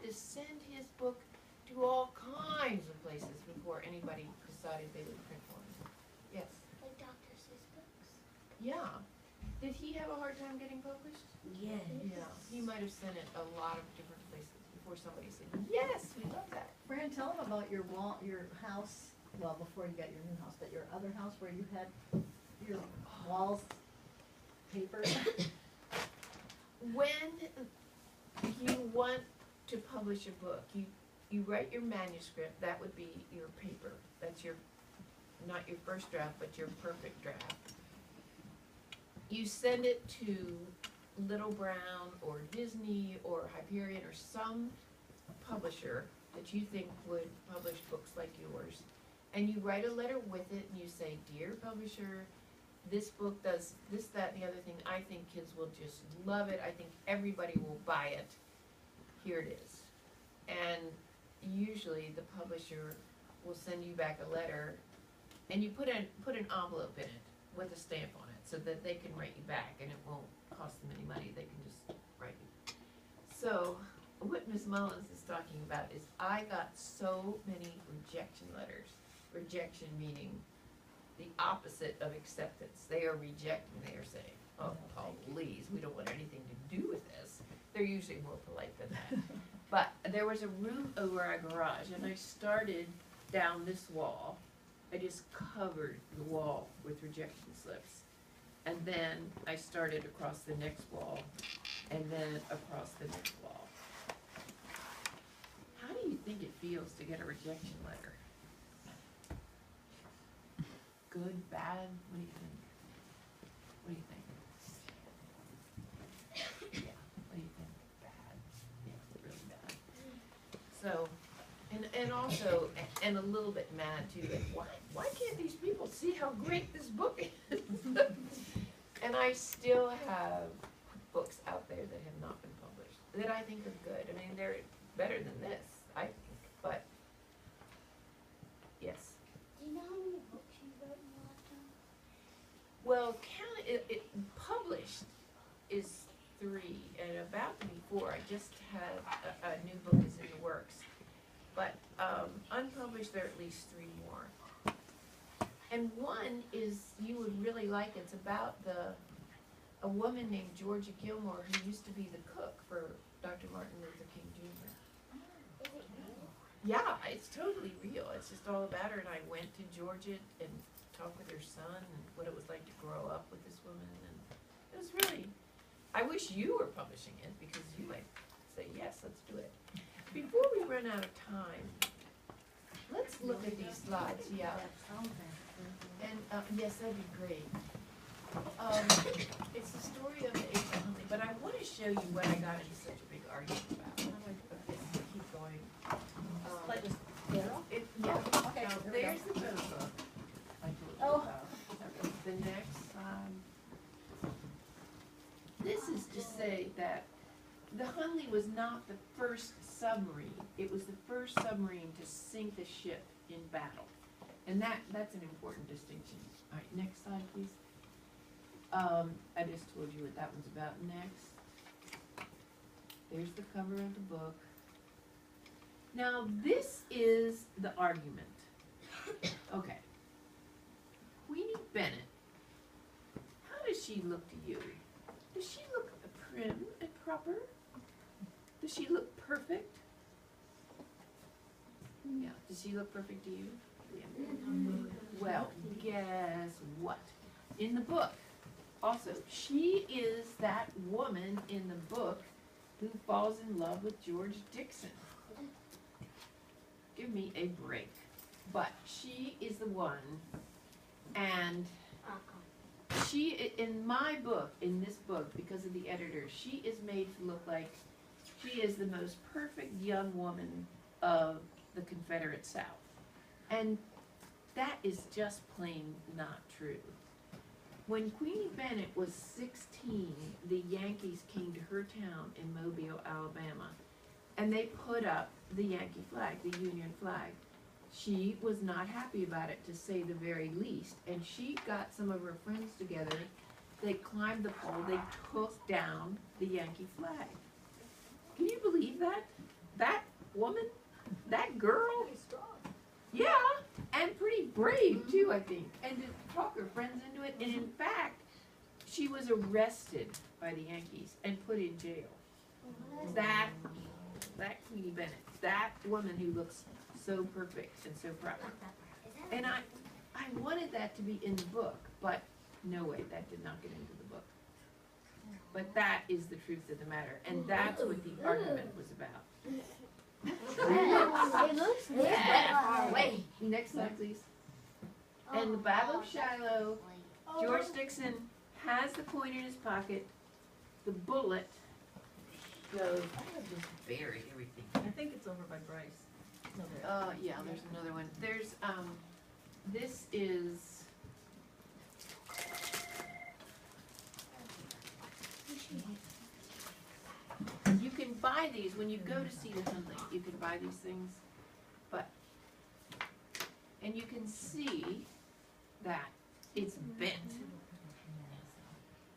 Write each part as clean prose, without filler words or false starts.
to send his book to all kinds of places before anybody decided they would print one. Yes? Like Dr. Seuss books? Yeah. Did he have a hard time getting published? Yes. Yeah. He might have sent it a lot of different places before somebody said, yes, we love that. Fran, tell them about your house, well, before you got your new house, but your other house where you had your walls papered. When you want to publish a book, you write your manuscript. That would be your paper. That's your, not your first draft, but your perfect draft. You send it to Little Brown or Disney or Hyperion or some publisher that you think would publish books like yours. And you write a letter with it and you say, dear publisher, this book does this, that, and the other thing. I think kids will just love it. I think everybody will buy it. Here it is. And usually the publisher will send you back a letter and you put an envelope in it with a stamp on it so that they can write you back and it won't cost them any money. They can just write you. So what Ms. Mullins is talking about is I got so many rejection letters. Rejection meaning the opposite of acceptance. They are rejecting. They are saying, oh, please, we don't want anything to do with this. They're usually more polite than that. But there was a room over our garage, and I started down this wall. I just covered the wall with rejection slips. And then I started across the next wall, and then across the next wall. How do you think it feels to get a rejection letter? Good, bad? What do you think? What do you think? Yeah, what do you think? Bad? Yeah, really bad. So, and also, and a little bit mad too, like why can't these people see how great this book is? And I still have books out there that have not been published, that I think are good. I mean, they're better than this, I think, but, yes. Do you know how many books you wrote in your lifetime? Well, it published is 3, and about to be 4. I just had a new book is in the works. But unpublished, there are at least 3 more. And one is, you would really like, it's about a woman named Georgia Gilmore who used to be the cook for Dr. Martin Luther King Jr. Is it real? Yeah, it's totally real. It's just all about her. And I went to Georgia and talked with her son and what it was like to grow up with this woman. And it was really, I wish you were publishing it because you might say, yes, let's do it. Before we run out of time, let's look at these slides, yeah. And, yes, that'd be great. It's the story of the H.L. Hunley, but I want to show you what I got into such a big argument about. Okay, keep going. Yeah. Okay, Now, here we go. there's the code book. I told you Oh. about. Okay, the next, this is to say that the Hunley was not the first submarine. It was the first submarine to sink a ship in battle. And that's an important distinction. All right, next slide, please. I just told you what that one's about. Next. There's the cover of the book. Now, this is the argument. Okay. Queenie Bennett, how does she look to you? Does she look prim and proper? Does she look perfect? Yeah, does she look perfect to you? Yeah. Well, guess what? In the book, also, she is that woman in the book who falls in love with George Dixon. Give me a break. But she is the one, and she, in my book, in this book, because of the editor, she is made to look like she is the most perfect young woman of the Confederate South. And that is just plain not true. When Queenie Bennett was 16, the Yankees came to her town in Mobile, Alabama, and they put up the Yankee flag, the Union flag. She was not happy about it, to say the very least, and she got some of her friends together. They climbed the pole, they took down the Yankee flag. Can you believe that? That brave too, I think, and to talk her friends into it. And in fact, she was arrested by the Yankees and put in jail. That Queenie Bennett, that woman who looks so perfect and so proper. And I wanted that to be in the book, but no way, that did not get into the book. But that is the truth of the matter, and that's what the argument was about. It looks Yeah. Wait, next slide, please. And the Battle of Shiloh, George Dixon has the coin in his pocket. The bullet goes, I just buried everything. I think it's over by Bryce. No, there. Yeah, there's another one. There's, this is, you can buy these, when you go to see the Hunley, you can buy these things, but, and you can see that it's bent.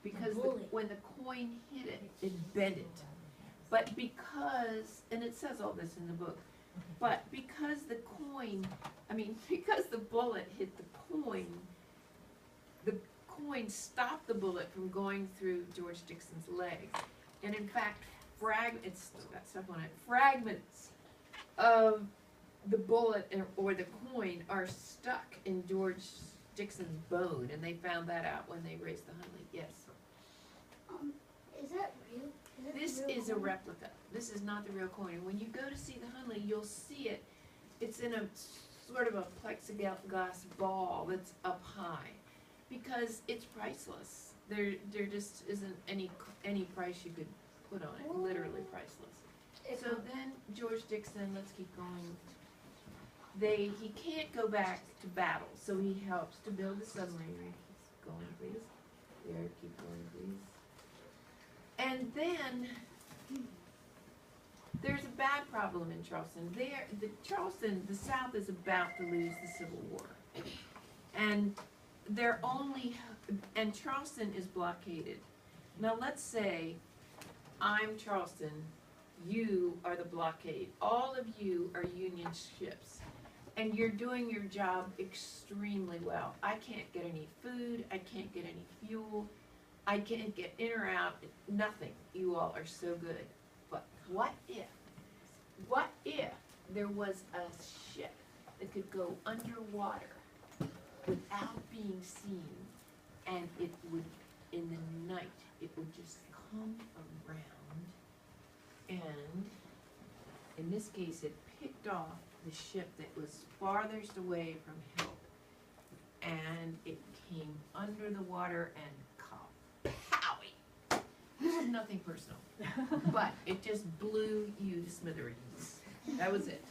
Because when the coin hit it, it bent it. But because, and it says all this in the book, but because the coin, because the bullet hit the coin stopped the bullet from going through George Dixon's leg. And in fact, it's still got stuff on it, fragments of the bullet or the coin are stuck in George Dixon's bone, and they found that out when they raised the Hunley. Yes. Is that real? This is a replica. This is not the real coin. And when you go to see the Hunley, you'll see it. It's in a sort of a plexiglass ball that's up high, because it's priceless. There just isn't any price you could put on it. Literally priceless. So then George Dixon, let's keep going. He can't go back to battle, so he helps to build the submarine. Keep going, please. There, keep going, please. And then there's a bad problem in Charleston. The South is about to lose the Civil War, and Charleston is blockaded. Now let's say I'm Charleston, you are the blockade. All of you are Union ships, and you're doing your job extremely well. I can't get any food, I can't get any fuel, I can't get in or out, nothing. You all are so good. But what if there was a ship that could go underwater without being seen, and it would, in the night, it would just come around, and in this case, it picked off the ship that was farthest away from help, and it came under the water and kapowie! This is nothing personal, but it just blew you to smithereens. That was it.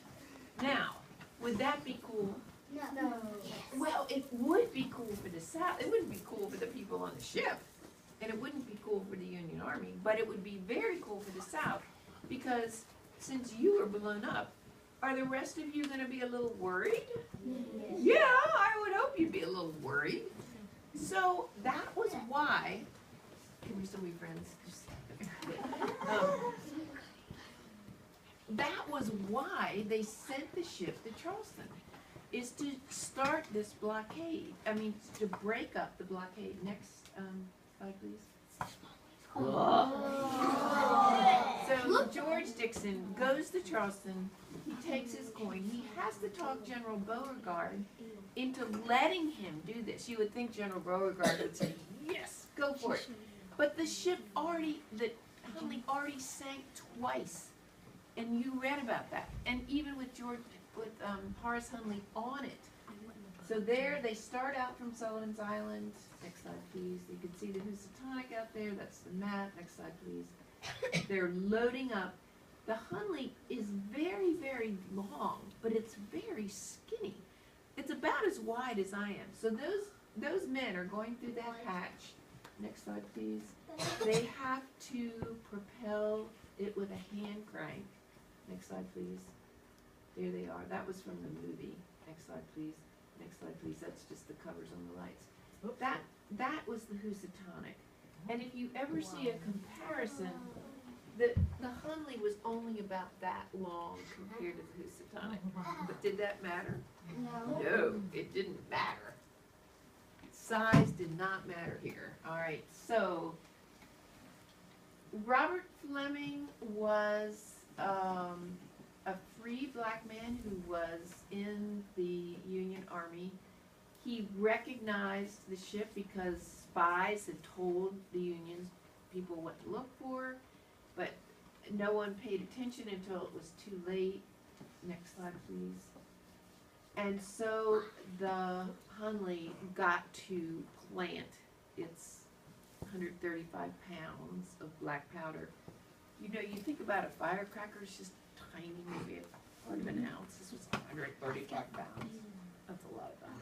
Now, would that be cool? No. Well, it would be cool for the South. It wouldn't be cool for the people on the ship, and it wouldn't be cool for the Union Army, but it would be very cool for the South, because since you were blown up, are the rest of you going to be a little worried? Yes. Yeah, I would hope you'd be a little worried. So that was why, can we still be friends? That was why they sent the ship to Charleston, is to start this blockade. To break up the blockade. Next slide, please. So George Dixon goes to Charleston. He takes his coin. He has to talk General Beauregard into letting him do this. You would think General Beauregard would say, yes, go for it. But the ship the Hunley already sank twice. And you read about that. And even with Horace Hunley on it. So there, they start out from Sullivan's Island. Next slide, please. You can see the Housatonic out there. That's the map. Next slide, please. They're loading up. The Hunley is very, very long, but it's very skinny. It's about as wide as I am. So those men are going through that hatch. Next slide, please. They have to propel it with a hand crank. Next slide, please. There they are. That was from the movie. Next slide, please. Next slide, please. That's just the covers on the lights. That was the Housatonic. And if you ever see a comparison The Hunley was only about that long compared to the Housatonic. But did that matter? No. No, it didn't matter. Size did not matter here. All right, so Robert Fleming was a free black man who was in the Union Army. He recognized the ship because spies had told the Union people what to look for, but no one paid attention until it was too late. Next slide, please. And so the Hunley got to plant its 135 pounds of black powder. You know, you think about a firecracker, it's just tiny, maybe a part of an ounce. This was 135 pounds. That's a lot of powder.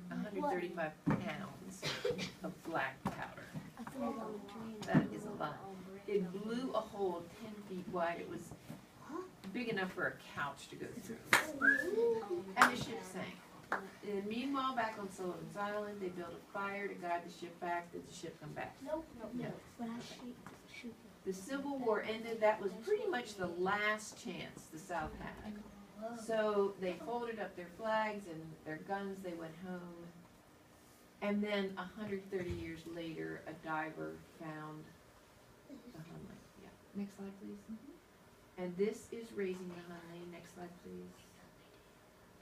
135 pounds of black powder. That is a lot. It blew a hole 10 feet wide. It was big enough for a couch to go through. And the ship sank. And meanwhile, back on Sullivan's Island, they built a fire to guide the ship back. Did the ship come back? Nope. No. But I shoot. The Civil War ended. That was pretty much the last chance the South had. So they folded up their flags and their guns. They went home. And then 130 years later, a diver found the Hunley. Yeah. Next slide, please. And this is raising the Hunley. Next slide, please.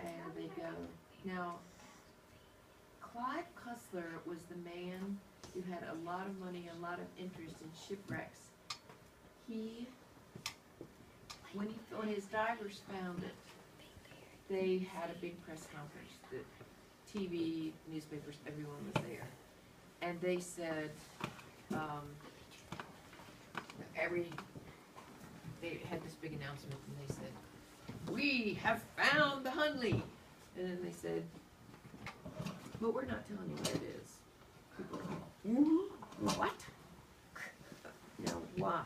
And they go. Now, Clive Cussler was the man who had a lot of money, a lot of interest in shipwrecks. When his divers found it, they had a big press conference. The TV, newspapers, everyone was there. And they said, they had this big announcement and they said, "We have found the Hunley." And then they said, "But we're not telling you where it is." People go, "What?" Now, why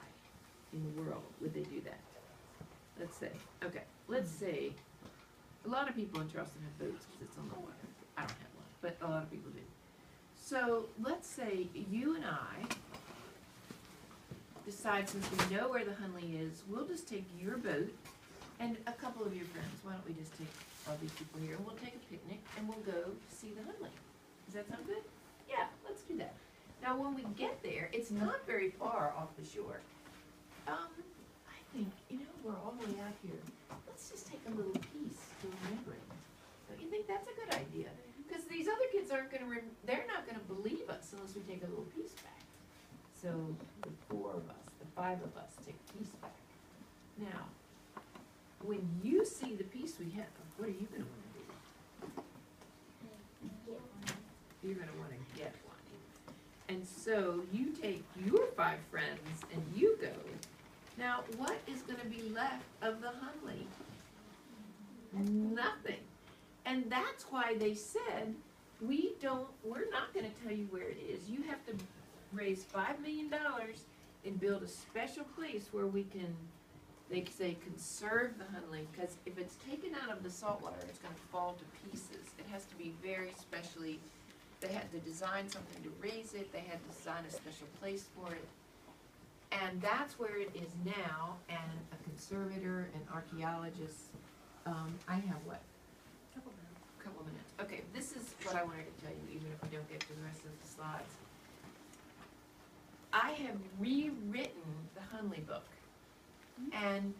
in the world would they do that? Let's say, a lot of people in Charleston have boats because it's on the water. I don't have one, but a lot of people do. So let's say you and I decide, since we know where the Hunley is, we'll just take your boat and a couple of your friends. Why don't we just take all these people here and we'll take a picnic and we'll go see the Hunley. Does that sound good? Yeah, let's do that. Now when we get there, it's not very far off the shore. I think, we're all the way out here. Let's just take a little piece to remember it. Don't you think that's a good idea? Because these other kids aren't going to, they're not going to believe us unless we take a little piece back. So the 4 of us, the 5 of us take a piece back. Now, when you see the piece we have, what are you going to want to do? You're going to want to get one. And so you take your 5 friends and you go. Now, what is going to be left of the Hunley? Nothing. And that's why they said, we're not going to tell you where it is. You have to raise $5 million and build a special place where we can, they say, conserve the Hunley, because if it's taken out of the saltwater, it's going to fall to pieces. It has to be very specially, they had to design something to raise it, they had to design a special place for it. And that's where it is now, and a conservator, an archaeologist, I have what? Couple minutes. Okay, this is what I wanted to tell you, even if we don't get to the rest of the slides. I have rewritten the Hunley book. And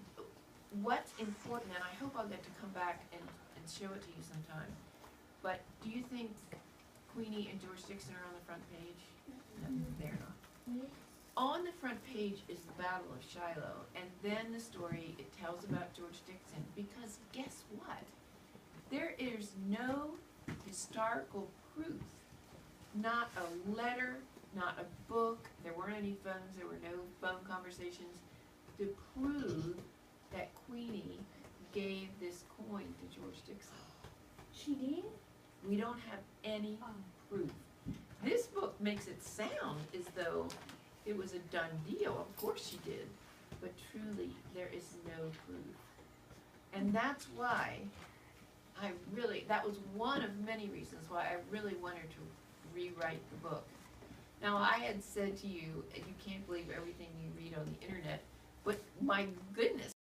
what's important, and I hope I'll get to come back and show it to you sometime, but do you think Queenie and George Dixon are on the front page? No, they're not. On the front page is the Battle of Shiloh, and then the story, it tells about George Dixon, because guess what? There is no historical proof, not a letter, not a book, there weren't any phones, there were no phone conversations, to prove that Queenie gave this coin to George Dixon. She did? We don't have any proof. This book makes it sound as though it was a done deal. Of course she did, but truly there is no proof. And that's why that was one of many reasons why I really wanted to rewrite the book. Now, I had said to you, you can't believe everything you read on the internet, but my goodness,